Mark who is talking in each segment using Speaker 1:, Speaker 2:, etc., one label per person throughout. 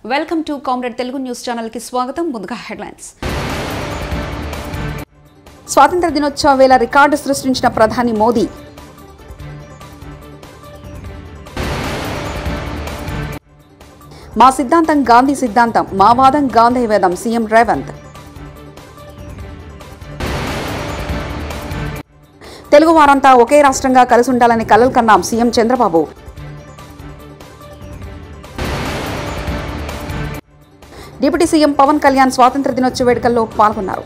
Speaker 1: Welcome to comrade Telugu news channel కి స్వాగతం. ముందుగా హెడ్లైన్స్. స్వాతంత్ర దినోత్సవ వేళ రికార్డు సృష్టించిన ప్రధాని మోదీ. మా సిద్ధాంతం గాంధీ సిద్ధాంతం, మా వాదం గాంధీ వేదం సీఎం రేవంత్. తెలుగు వారంతా ఒకే రాష్ట్రంగా కలిసి ఉండాలని కలలు కన్నాం CM Chandrababu. Deputy CM Pawan Kalyan స్వాతంత్ర దినోత్సవ వేడుకల్లో పాల్గొన్నారు.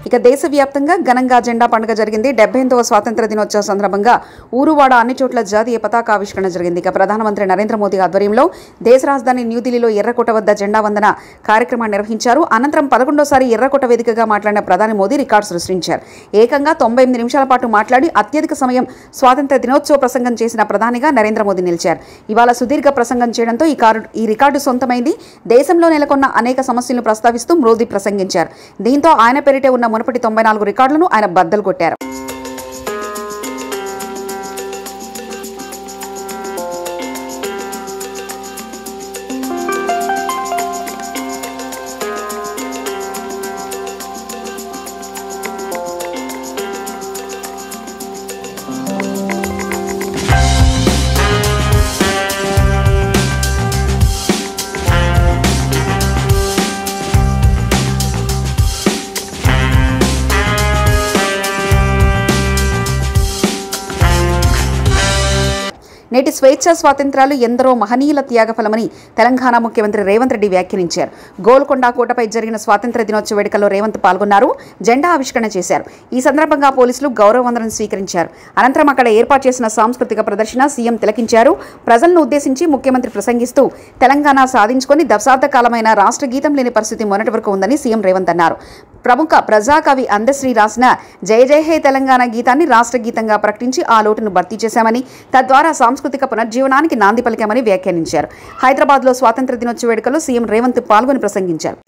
Speaker 1: ఇక దేశవ్యాప్తంగా ఘనంగా జెండా పండుగ జరిగింది. 78వ స్వాతంత్ర దినోత్సవ సందర్భంగా ఊరువాడ అన్ని చోట్ల జాతీయ పతాకావిష్కరణ జరిగింది. ఇక ప్రధానమంత్రి నరేంద్ర మోదీ ఆధ్వర్యంలో దేశ రాజధాని న్యూఢిల్లీలో ఎర్రకోట వద్ద జెండా వందన కార్యక్రమాన్ని నిర్వహించారు. అనంతరం 11వ ఎర్రకోట వేదికగా మాట్లాడిన ప్రధాని మోదీ రికార్డు సృష్టించారు. ఏకంగా 98 నిమిషాల పాటు మాట్లాడి అత్యధిక సమయం స్వాతంత్ర దినోత్సవ ప్రసంగం చేసిన ప్రధానిగా నరేంద్ర మోదీ నిలిచారు. ఇవాళ సుదీర్ఘ ప్రసంగం చేయడంతో ఈ రికార్డు సొంతమైంది. దేశంలో నెలకొన్న అనేక సమస్యలను ప్రస్తావిస్తూ మోదీ ప్రసంగించారు. దీంతో ఆయన పేరిటే ఉన్న మునుపటి 94 రికార్డులను ఆయన బద్దలు కొట్టారు. నేటి స్వేచ్ఛ స్వాతంత్రాలు ఎందరో మహనీయుల త్యాగఫలమని తెలంగాణ ముఖ్యమంత్రి రేవంత్ రెడ్డి వ్యాఖ్యానించారు. గోల్కొండ కోటపై జరిగిన స్వాతంత్ర దినోత్సవ వేడుకల్లో రేవంత్ పాల్గొన్నారు. జెండా ఆవిష్కరణ చేశారు. ఈ సందర్భంగా పోలీసులు గౌరవ వందనం స్వీకరించారు. అనంతరం అక్కడ ఏర్పాటు చేసిన సాంస్కృతిక ప్రదర్శన సీఎం తిలకించారు. ప్రజలను ఉద్దేశించి ముఖ్యమంత్రి ప్రసంగిస్తూ తెలంగాణ సాధించుకొని దశాబ్ద కాలమైన రాష్ట్ర గీతం లేని పరిస్థితి మొన్నటి వరకు ఉందని సీఎం రేవంత్ అన్నారు. ప్రముఖ ప్రజాకవి అందశ్రీ రాసిన జయ జయ హే తెలంగాణ గీతాన్ని రాష్ట్ర గీతంగా ప్రకటించి ఆ లోటును భర్తీ చేశామని, తద్వారా సాంస్కృతిక పునర్జీవనానికి నాంది పలికామని వ్యాఖ్యానించారు. హైదరాబాద్లో స్వాతంత్ర దినోత్సవ వేడుకల్లో సీఎం రేవంత్ పాల్గొని ప్రసంగించారు.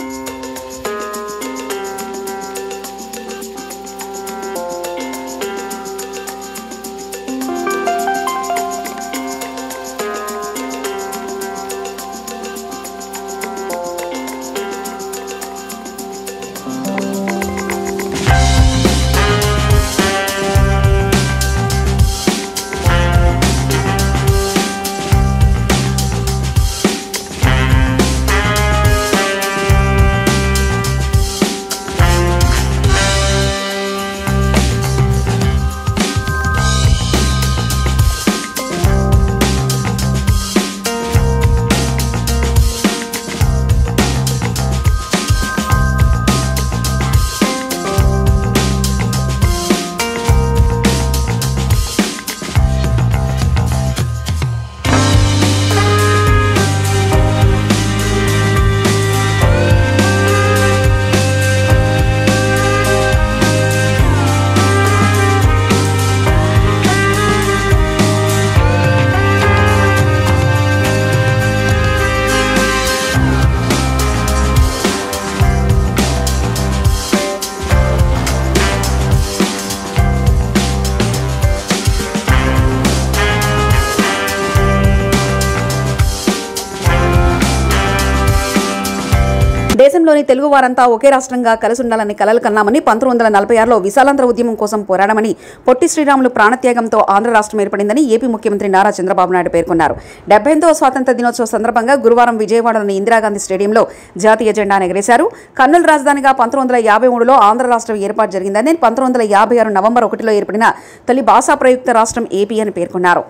Speaker 1: దేశంలోని తెలుగు వారంతా ఒకే రాష్ట్రంగా కలిసి ఉండాలని కలలు కన్నామని, 1946లో విశాలాంధ్ర ఉద్యమం కోసం పోరాడమని, పొట్టి శ్రీరాములు ప్రాణత్యాగంతో ఆంధ్ర రాష్ట్రం ఏర్పడిందని ఏపీ ముఖ్యమంత్రి నారా చంద్రబాబు నాయుడు పేర్కొన్నారు. 78వ స్వాతంత్ర దినోత్సవ సందర్భంగా గురువారం విజయవాడలోని ఇందిరాగాంధీ స్టేడియంలో జాతీయ జెండాను ఎగరేశారు. కర్నూలు రాజధానిగా 1953లో ఆంధ్ర రాష్ట్రం ఏర్పాటు జరిగిందని, 1956 నవంబర్ 1లో ఏర్పడిన తొలి భాషా ప్రయుక్త రాష్ట్రం ఏపీ అని పేర్కొన్నారు.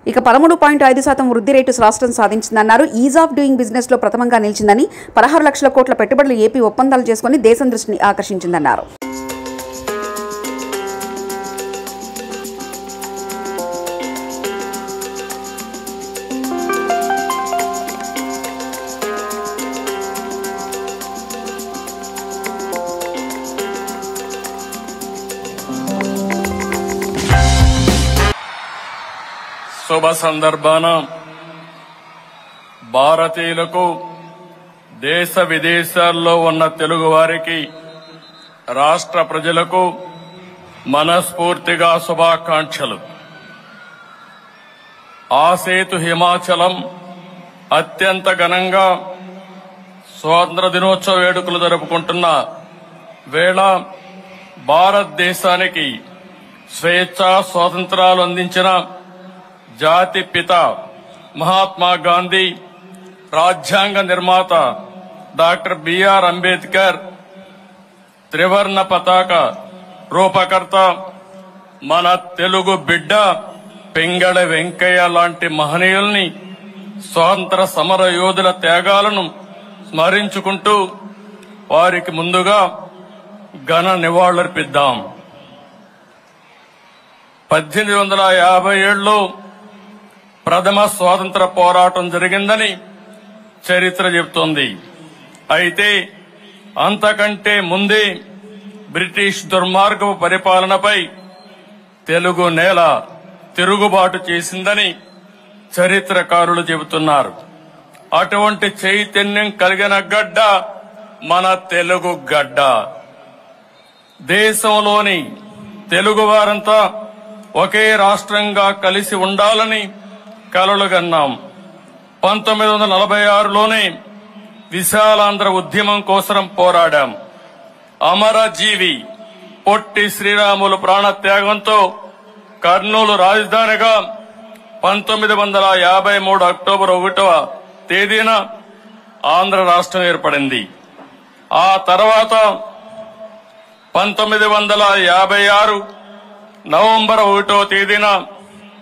Speaker 1: ఇక 13.5% వృద్ధి రేటు రాష్ట్రం సాధించిందన్నారు. ఈజ్ ఆఫ్ డూయింగ్ బిజినెస్ లో ప్రథమంగా నిలిచిందని, 16 లక్షల కోట్ల పెట్టుబడులు ఏపీ ఒప్పందాలు చేసుకుని దేశం దృష్టిని ఆకర్షించిందన్నారు.
Speaker 2: శుభ సందర్భాన భారతీయులకు, దేశ విదేశాల్లో ఉన్న తెలుగు వారికి, రాష్ట్ర ప్రజలకు మనస్ఫూర్తిగా శుభాకాంక్షలు. ఆసేతు హిమాచలం అత్యంత ఘనంగా స్వాతంత్ర దినోత్సవ వేడుకలు జరుపుకుంటున్న వేళ భారతదేశానికి స్వేచ్ఛ స్వాతంత్రాలు అందించిన జాతి పిత మహాత్మా గాంధీ, రాజ్యాంగ నిర్మాత డాక్టర్ బిఆర్ అంబేద్కర్, త్రివర్ణ పతాక రూపకర్త మన తెలుగు బిడ్డ పింగళ వెంకయ్య లాంటి మహనీయుల్ని, స్వాతంత్ర సమర యోధుల త్యాగాలను స్మరించుకుంటూ వారికి ముందుగా ఘన నివాళులర్పిద్దాం. 1857లో ప్రథమ స్వాతంత్ర పోరాటం జరిగిందని చరిత్ర చెబుతోంది. అయితే అంతకంటే ముందే బ్రిటిష్ దుర్మార్గపు పరిపాలనపై తెలుగు నేల తిరుగుబాటు చేసిందని చరిత్రకారులు చెబుతున్నారు. అటువంటి చైతన్యం కలిగిన గడ్డ మన తెలుగు గడ్డ. దేశంలోని తెలుగువారంతా ఒకే రాష్ట్రంగా కలిసి ఉండాలని కలలుగన్నాం. 1946లోనే విశాలాంధ్ర ఉద్యమం కోసం పోరాడాం. అమరజీవి పొట్టి శ్రీరాములు ప్రాణత్యాగంతో కర్నూలు రాజధానిగా 1953 అక్టోబర్ 1వ తేదీన ఆంధ్ర రాష్ట్రం ఏర్పడింది. ఆ తర్వాత 1956 నవంబర్ 1వ తేదీన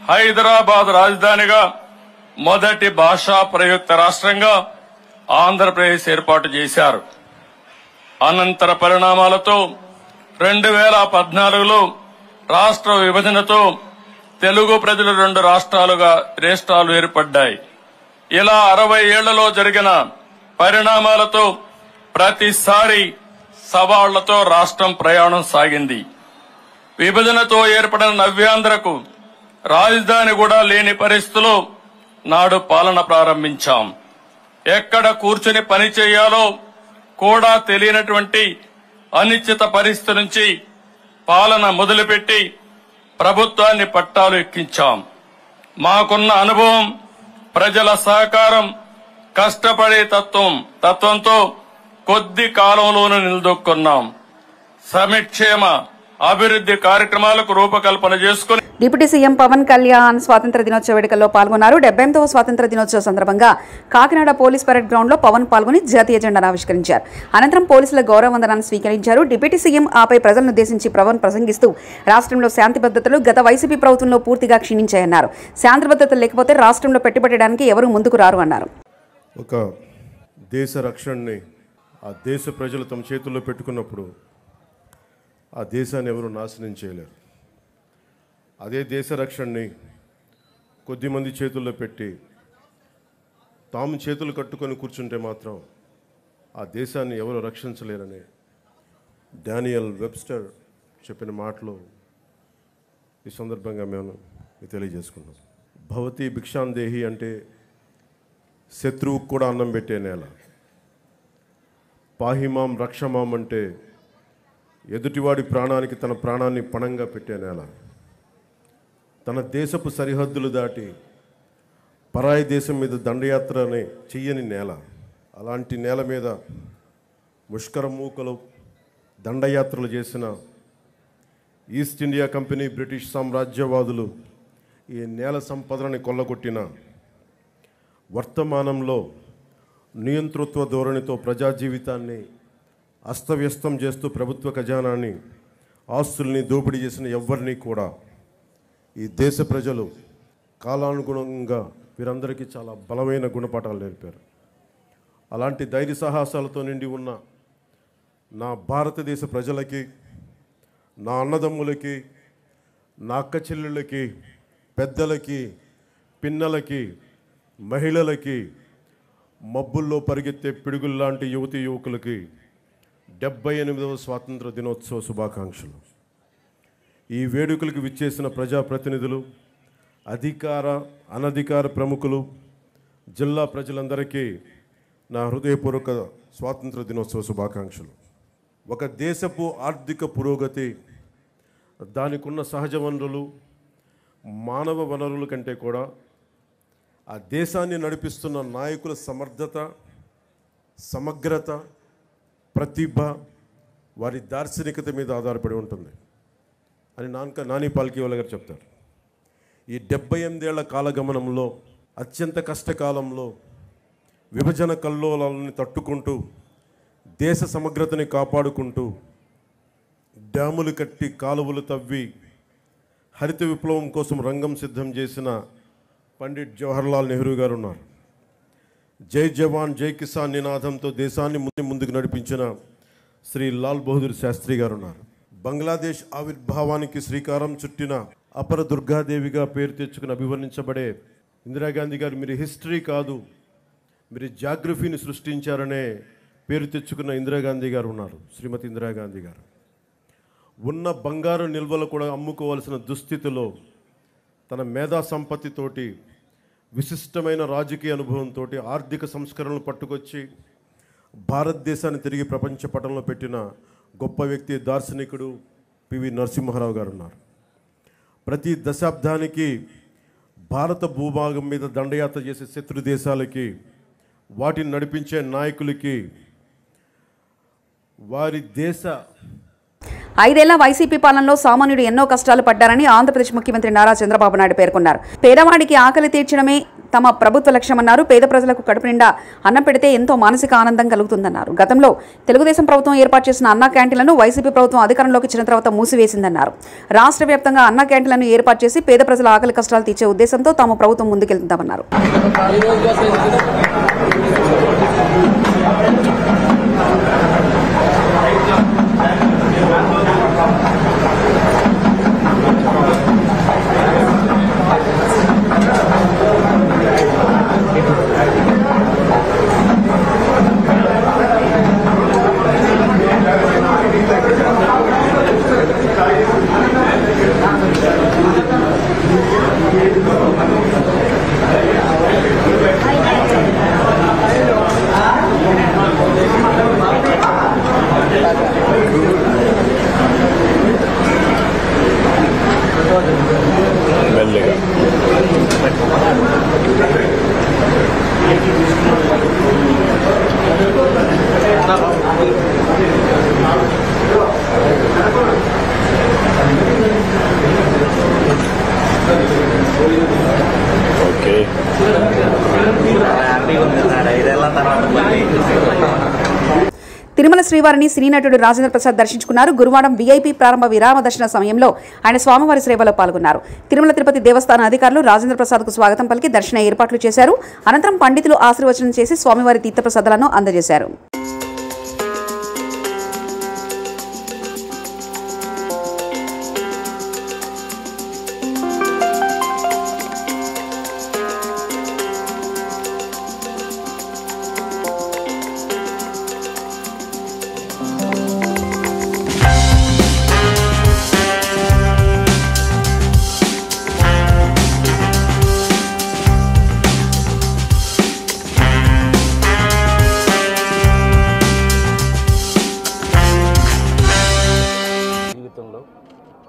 Speaker 2: హైదరాబాద్ రాజధానిగా మొదటి భాషా ప్రయుక్త రాష్ట్రంగా ఆంధ్రప్రదేశ్ ఏర్పాటు చేశారు. అనంతర పరిణామాలతో 2014లో రాష్ట్ర విభజనతో తెలుగు ప్రజలు 2 రాష్ట్రాలు ఏర్పడ్డాయి. ఇలా 60 ఏళ్లలో జరిగిన పరిణామాలతో ప్రతిసారి సవాళ్లతో రాష్ట్రం ప్రయాణం సాగింది. విభజనతో ఏర్పడిన నవ్యాంధ్రకు రాజధాని కూడా లేని పరిస్థితిలో నాడు పాలన ప్రారంభించాం. ఎక్కడ కూర్చుని పని చేయాలో కూడా తెలియనటువంటి అనిశ్చిత పరిస్థితి నుంచి పాలన మొదలుపెట్టి ప్రభుత్వాన్ని పట్టాలు ఎక్కించాం. మాకున్న అనుభవం, ప్రజల సహకారం, కష్టపడే తత్వంతో కొద్ది కాలంలోనే నిలదొక్కున్నాం. సంక్షేమ అభివృద్ధి కార్యక్రమాలకు రూపకల్పన చేసుకుని
Speaker 1: డిప్యూటీ సీఎం పవన్ కళ్యాణ్ స్వాతంత్ర దినోత్సవ వేడుకల్లో పాల్గొన్నారు. 78వ స్వాతంత్ర దినోత్సవ సందర్భంగా కాకినాడ పోలీస్ పరేడ్ గ్రౌండ్ లో పవన్ పాల్గొని జాతీయ జెండాను ఆవిష్కరించారు. అనంతరం పోలీసుల గౌరవ వందనాన్ని స్వీకరించారు. డిప్యూటీ సీఎం ఆపై ప్రజలను ఉద్దేశించి పవన్ ప్రసంగిస్తూ రాష్ట్రంలో శాంతి భద్రతలు గత వైసీపీ ప్రభుత్వంలో పూర్తిగా క్షీణించాయన్నారు. శాంతి భద్రతలు లేకపోతే రాష్ట్రంలో పెట్టుబడడానికి ఎవరూ ముందుకు రారు అన్నారు.
Speaker 3: ఒక దేశ రక్షణని ఆ దేశ ప్రజలు తమ చేతుల్లో పెట్టుకున్నప్పుడు ఆ దేశాన్ని ఎవరు నాశనం చేయలేరు. అదే దేశ రక్షణని కొద్దిమంది చేతుల్లో పెట్టి తాము చేతులు కట్టుకొని కూర్చుంటే మాత్రం ఆ దేశాన్ని ఎవరు రక్షించలేరని డానియల్ వెబ్స్టర్ చెప్పిన మాటలు ఈ సందర్భంగా మేము తెలియజేసుకున్నాం. భవతి భిక్షాందేహి అంటే శత్రువుకు కూడా అన్నం పెట్టే నేల. పాహిమాం రక్షమాం అంటే ఎదుటివాడి ప్రాణానికి తన ప్రాణాన్ని పణంగా పెట్టే నేల. తన దేశపు సరిహద్దులు దాటి పరాయి దేశం మీద దండయాత్రని చెయ్యని నేల. అలాంటి నేల మీద ముష్కరమూకలు దండయాత్రలు చేసిన ఈస్ట్ ఇండియా కంపెనీ, బ్రిటిష్ సామ్రాజ్యవాదులు ఈ నేల సంపదలని కొల్లగొట్టిన వర్తమానంలో నియంతృత్వ ధోరణితో ప్రజా జీవితాన్ని అస్తవ్యస్తం చేస్తూ ప్రభుత్వ ఖజానాన్ని, ఆస్తుల్ని దోపిడీ చేసిన ఎవరిని కూడా ఈ దేశ ప్రజలు కాలానుగుణంగా వీరందరికీ చాలా బలమైన గుణపాఠాలు నేర్పారు. అలాంటి ధైర్య సాహసాలతో నిండి ఉన్న నా భారతదేశ ప్రజలకి, నా అన్నదమ్ములకి, నా అక్క చెల్లెళ్ళకి, పెద్దలకి, పిన్నలకి, మహిళలకి, మబ్బుల్లో పరిగెత్తే పిడుగుల్లాంటి యువతీ యువకులకి 78వ స్వాతంత్ర దినోత్సవ శుభాకాంక్షలు. ఈ వేడుకలకు విచ్చేసిన ప్రజాప్రతినిధులు, అధికార అనధికార ప్రముఖులు, జిల్లా ప్రజలందరికీ నా హృదయపూర్వక స్వాతంత్ర దినోత్సవ శుభాకాంక్షలు. ఒక దేశపు ఆర్థిక పురోగతి, దానికున్న సహజ వనరులు, మానవ వనరుల కంటే కూడా ఆ దేశాన్ని నడిపిస్తున్న నాయకుల సమర్థత, సమగ్రత, ప్రతిభ, వారి దార్శనికత మీద ఆధారపడి ఉంటుంది అని నాని పాల్కీవాలా గారు చెప్తారు. ఈ 78 ఏళ్ల కాలగమనంలో, అత్యంత కష్టకాలంలో విభజన కల్లోలాలని తట్టుకుంటూ, దేశ సమగ్రతని కాపాడుకుంటూ, డ్యాములు కట్టి, కాలువలు తవ్వి, హరిత విప్లవం కోసం రంగం సిద్ధం చేసిన పండిట్ జవహర్లాల్ నెహ్రూ గారు ఉన్నారు. జై జవాన్ జై కిసాన్ నినాదంతో దేశాన్ని ముందుకు నడిపించిన శ్రీ లాల్ బహదూర్ శాస్త్రి గారు ఉన్నారు. బంగ్లాదేశ్ ఆవిర్భావానికి శ్రీకారం చుట్టిన అపర దుర్గాదేవిగా పేరు తెచ్చుకుని అభివర్ణించబడే ఇందిరాగాంధీ గారు, మీరు హిస్టరీ కాదు, మీరు జాగ్రఫీని సృష్టించారనే పేరు తెచ్చుకున్న ఇందిరాగాంధీ గారు ఉన్నారు. శ్రీమతి ఇందిరాగాంధీ గారు ఉన్న బంగారు నిల్వలు కూడా అమ్ముకోవాల్సిన దుస్థితిలో తన మేధా సంపత్తితోటి, విశిష్టమైన రాజకీయ అనుభవంతో ఆర్థిక సంస్కరణలు పట్టుకొచ్చి భారతదేశాన్ని తిరిగి ప్రపంచ పటంలో పెట్టిన గొప్ప వ్యక్తి, దార్శనికుడు పివి నరసింహారావు గారు ఉన్నారు. ప్రతి దశాబ్దానికి భారత భూభాగం మీద దండయాత్ర చేసే శత్రు దేశాలకి, వాటిని నడిపించే నాయకులకి వారి దేశ
Speaker 1: 5 ఏళ్ల వైసీపీ పాలనలో సామాన్యుడు ఎన్నో కష్టాలు పడ్డారని ఆంధ్రప్రదేశ్ ముఖ్యమంత్రి నారా చంద్రబాబు నాయుడు పేర్కొన్నారు. పేదవాడికి ఆకలి తీర్చడమే తమ ప్రభుత్వ లక్ష్యమన్నారు. పేద ప్రజలకు కడుపు నిండా అన్నం పెడితే ఎంతో మానసిక ఆనందం కలుగుతుందన్నారు. గతంలో తెలుగుదేశం ప్రభుత్వం ఏర్పాటు చేసిన అన్నా క్యాంటీన్లను వైసీపీ ప్రభుత్వం అధికారంలోకి వచ్చిన తర్వాత మూసివేసిందన్నారు. రాష్ట్ర వ్యాప్తంగా అన్నా క్యాంటీన్లను ఏర్పాటు చేసి పేద ప్రజల ఆకలి కష్టాలు తీర్చే ఉద్దేశంతో తాము ప్రభుత్వం ముందుకెళ్తుందామన్నారు. తిరుమల శ్రీవారిని సినీ నటుడు రాజేంద్ర ప్రసాద్ దర్శించుకున్నారు. గురువారం వీఐపీ ప్రారంభ విరామ దర్శన సమయంలో ఆయన స్వామివారి సేవలో పాల్గొన్నారు. తిరుమల తిరుపతి దేవస్థాన అధికారులు రాజేంద్ర ప్రసాద్కు స్వాగతం పలికి దర్శన ఏర్పాట్లు చేశారు. అనంతరం పండితులు ఆశీర్వచనం చేసి స్వామివారి తీర్థప్రసాదాలను అందజేశారు.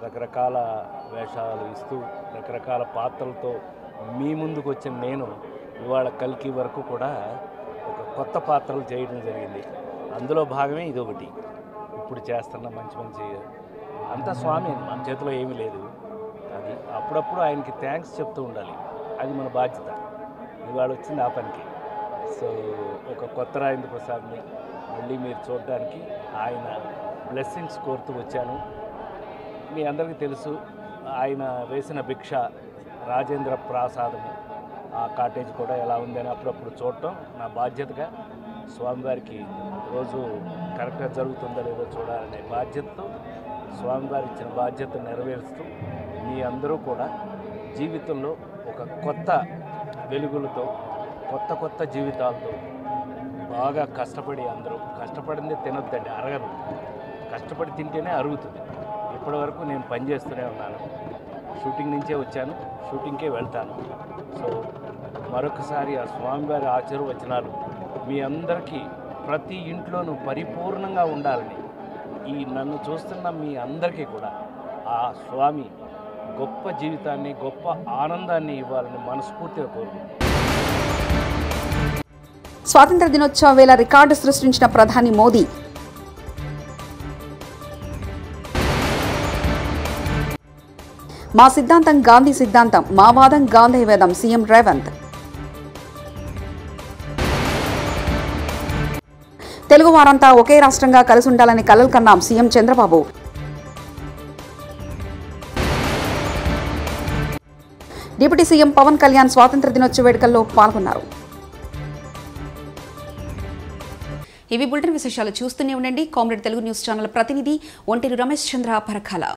Speaker 4: రకరకాల వేషాలు ఇస్తూ రకరకాల పాత్రలతో మీ ముందుకు వచ్చిన నేను ఇవాళ కల్కి వరకు కూడా ఒక కొత్త పాత్రలు చేయడం జరిగింది. అందులో భాగమే ఇదొకటి. ఇప్పుడు చేస్తున్న మంచి అంతా స్వామి, మన చేతిలో ఏమీ లేదు. అది అప్పుడప్పుడు ఆయనకి థ్యాంక్స్ చెప్తూ ఉండాలి. అది మన బాధ్యత. ఇవాళ వచ్చింది ఆ పనికి. సో ఒక కొత్త రాజేంద్ర ప్రసాద్ని మళ్ళీ మీరు చూడడానికి ఆయన బ్లెస్సింగ్స్ కోరుతూ వచ్చాను. మీ అందరికీ తెలుసు, ఆయన వేసిన భిక్ష రాజేంద్ర ప్రసాదము, ఆ కాటేజ్ కూడా ఎలా ఉందని అప్పుడప్పుడు చూడటం నా బాధ్యతగా, స్వామివారికి రోజు కరెక్ట్గా జరుగుతుందో లేదో చూడాలనే బాధ్యతతో స్వామివారి ఇచ్చిన బాధ్యత నెరవేరుస్తూ మీ అందరూ కూడా జీవితంలో ఒక కొత్త వెలుగులతో, కొత్త జీవితాలతో బాగా కష్టపడి, అందరూ కష్టపడిందే తినొద్దండి, అరగదు. కష్టపడి తింటేనే అరుగుతుంది. ఇప్పటివరకు నేను పనిచేస్తూనే ఉన్నాను. షూటింగ్ నుంచే వచ్చాను, షూటింగ్కే వెళ్తాను. సో మరొకసారి ఆ స్వామివారి ఆశీర్వచనాలు మీ అందరికీ ప్రతి ఇంట్లోనూ పరిపూర్ణంగా ఉండాలని, ఈ నన్ను చూస్తున్న మీ అందరికీ కూడా ఆ స్వామి గొప్ప జీవితాన్ని, గొప్ప ఆనందాన్ని ఇవ్వాలని మనస్ఫూర్తిగా కోరుకుంటున్నాను.
Speaker 1: స్వాతంత్ర దినోత్సవ వేళ రికార్డు సృష్టించిన ప్రధాని మోదీ. మా సిద్ధాంతం గాంధీ సిద్ధాంతం, మా వాదం గాంధీ వేదం సీఎం రేవంత్. తెలుగు వారంతా ఒకే రాష్ట్రంగా కలిసి ఉండాలని కలలు కన్నాం CM Chandrababu. Deputy CM Pawan Kalyan స్వాతంత్ర దినోత్సవ వేడుకల్లో పాల్గొన్నారు. ఇవి బులెటిన్ విశేషాలు. చూస్తూనే ఉండండి కామ్రేడ్ తెలుగు న్యూస్ ఛానల్. ప్రతినిధి ఒంటేరు రమేష్ చంద్ర పరకాల.